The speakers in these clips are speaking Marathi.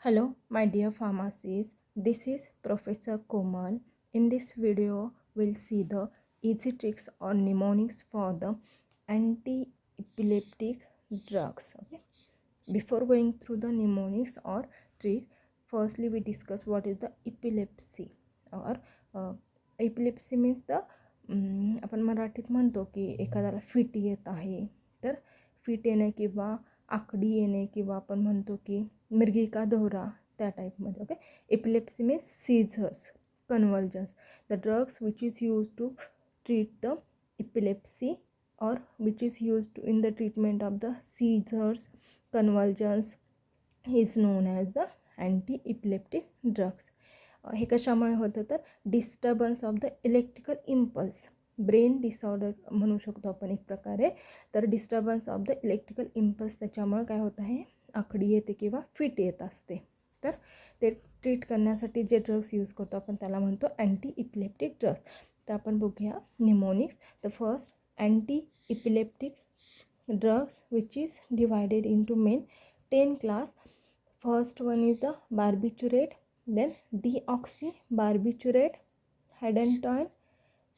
Hello, my dear pharmacists. This is Professor Komal. In this video, we'll see the easy tricks or mnemonics for the anti-epileptic drugs. Okay. Before going through the mnemonics or trick, firstly we discuss what is the epilepsy or epilepsy means the आपण मराठीत म्हणतो की एखाद्याला फिट येत आहे, तर फिट येणे किंवा आकडी येणे किंवा आपण म्हणतो की मिरगी का दौरा त्या टाईपमध्ये. Okay. Epilepsy means seizures, convulsions, the drugs which is use to treat the epilepsy or which is used in the treatment of the seizures, convulsions is known as the anti-epileptic drugs. हे कशामुळे होतं तर disturbance of the electrical impulse, brain disorder म्हणू शकतो आपण एक प्रकारे. तर disturbance of the electrical impulse त्याच्यामुळे काय होत आहे, आकडी येते किंवा फिट येत असते. तर ते ट्रीट करण्यासाठी जे ड्रग्स यूज करतो आपण त्याला म्हणतो अँटी इपिलेप्टिक ड्रग्स. तर आपण बघूया mnemonics. The first anti epileptic drugs which is divided into main 10 class. First one is the barbiturate, then deoxybarbiturate, hydantoin,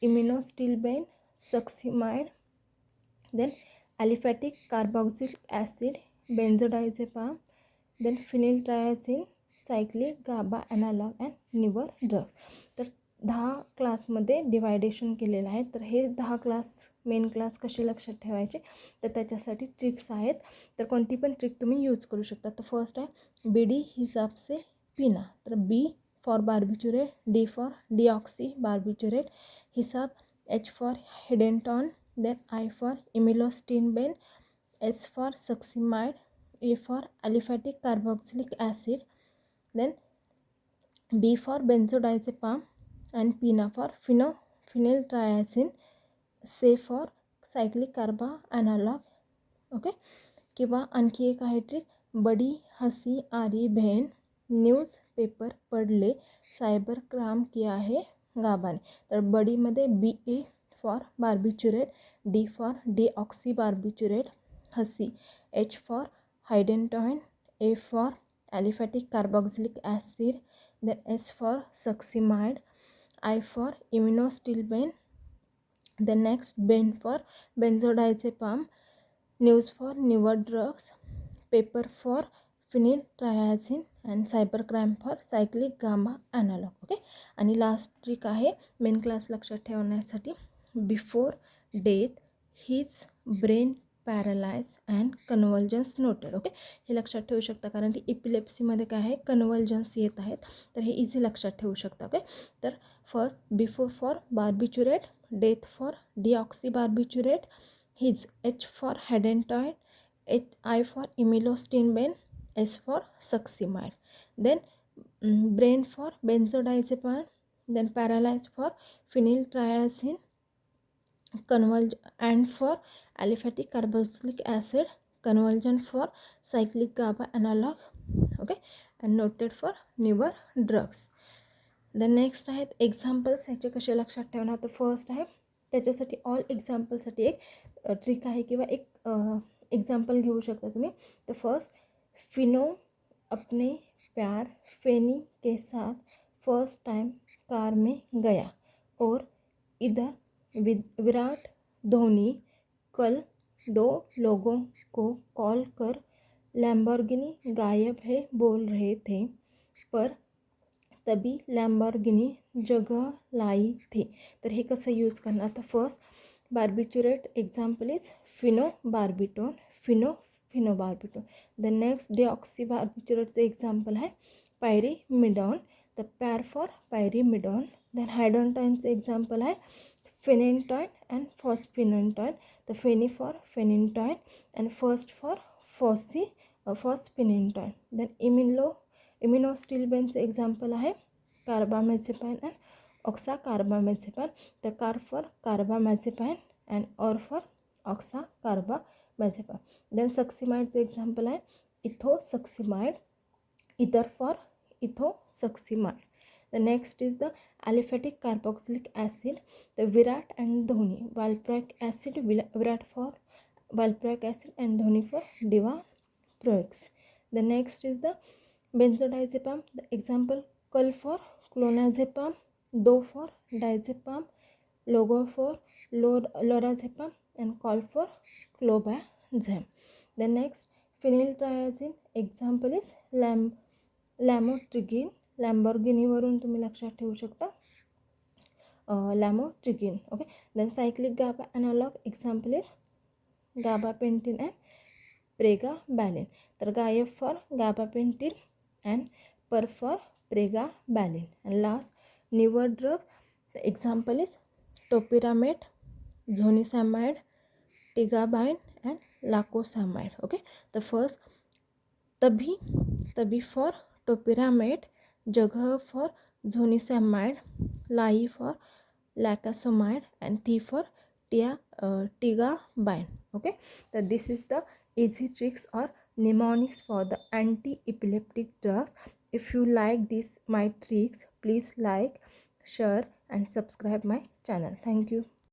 immunostilbene, succinylcholine, then aliphatic carboxylic acid, benzodiazepam, then phenyltrypsin, cyclic GABA analog and newer drugs. तर 10 क्लासमध्ये डिवायडेशन केलेलं आहे. तर हे 10 क्लास मेन क्लास कसे लक्षात ठेवायचे तर त्याच्यासाठी ट्रिक्स आहेत. तर कोणती पण ट्रिक तुम्ही यूज करू शकता. तर फर्स्ट आहे बीडी हिसाब से पीना. तर B for barbiturate, D for deoxy barbiturate, हिसाब H for hydantoin, then I for iminostilbene, S for succinimide, A for aliphatic carboxylic acid, then B for benzodiazepine and PINA for phenyltrypsin, C for cyclic carba analog. Okay. किंवा आणखी एक आहे ट्रिक, बडी हसी आरी बहन, न्यूज पेपर पडले, सायबर क्राइम किया है गाबाने. तर बडीमध्ये B A for barbiturate, D for deoxy barbiturate, हसी H for hydantoin, A for aliphatic carboxylic acid, then S for succinimide, I for immunostilbene, the next Ben for benzodiazepam, news for newer drugs, paper for phenyltrypsin and cybercrime for cyclic gamma analog. Okay. आणि लास्ट ट्रिक आहे मेन क्लास लक्षात ठेवण्यासाठी, before death his brain paralyse and convulsions noted. Okay. हे लक्षात ठेवू शकता कारण की इपिलेप्सीमध्ये काय आहे, कन्व्हल्जन्स येत आहेत. तर हे इझी लक्षात ठेवू शकता. ओके. तर first before for barbiturate, death for deoxybarbiturate, his H for hydantoin, H I for iminostilbene, S for succinimide, then brain for benzodiazepam, then paralyse for phenyltrypsin, and for aliphatic carboxylic acid, conversion for cyclic GABA analog. Okay, and noted for newer drugs. The next आहेत एक्झाम्पल्स. ह्याचे कसे लक्षात ठेवणार तर फर्स्ट आहे त्याच्यासाठी ऑल एक्झाम्पलसाठी एक ट्रिक आहे किंवा एक एक्झाम्पल घेऊ शकता तुम्ही. तर फर्स्ट, फिनो अपने प्यार फेनी के साथ फर्स्ट टाइम कार में गया, और इधर विराट धोनी कल 2 लोगों को कॉल कर लैम्बोर्गिनी गायब है बोल रहे थे, पर तभी लैम्बोर्गिनी जगह लाई थी. तर हे कसं यूज करणार तर first barbiturate example is phenobarbitone, phenobarbitone. The next deoxy बार्बिच्युरेटचं एक्झाम्पल आहे pyrimidone, the pair for pyrimidone. Then हायडोंटॉइनचं एक्झाम्पल आहे phenytoin and fosphenytoin, the pheny for phenytoin and first for fosphenytoin. Then इम्युनोस्टिलबेनचं एक्झाम्पल आहे carbamazepine and oxa carbamazepine, the car for carbamazepine and or for oxa carbamazepine. Then सक्सिमाइडचं एक्झाम्पल आहे ethosuximide, ether for ethosuximide. The next is the aliphatic carboxylic acid, the Virat and Dhoni, valproic acid, Virat for valproic acid and Dhoni for Divaproix. The next is the Benzodiazepam, the example, cul for clonazepam, do for diazepam, logo for lorazepam, and call for clobazam. The next, phenyltrazine, example is lamotrigine. लॅम्बॉर्गिनी वरून तुम्ही लक्षात ठेवू शकता lamotrigine. Okay, then cyclic GABA analog, example is gabapentin and pregabalin. तर गायब for gabapentin and per for pregabalin. And last, newer drug, the example is topiramate, zonisamide, tigabayne and lacosamide. Okay, the first, तभी for topiramate, जगह for zonisamide, Lai for lacosamide, and T for tigabayne. Okay, so this is the easy tricks or mnemonics for the anti-epileptic drugs. If you like this my tricks, please like, share and subscribe my channel. Thank you.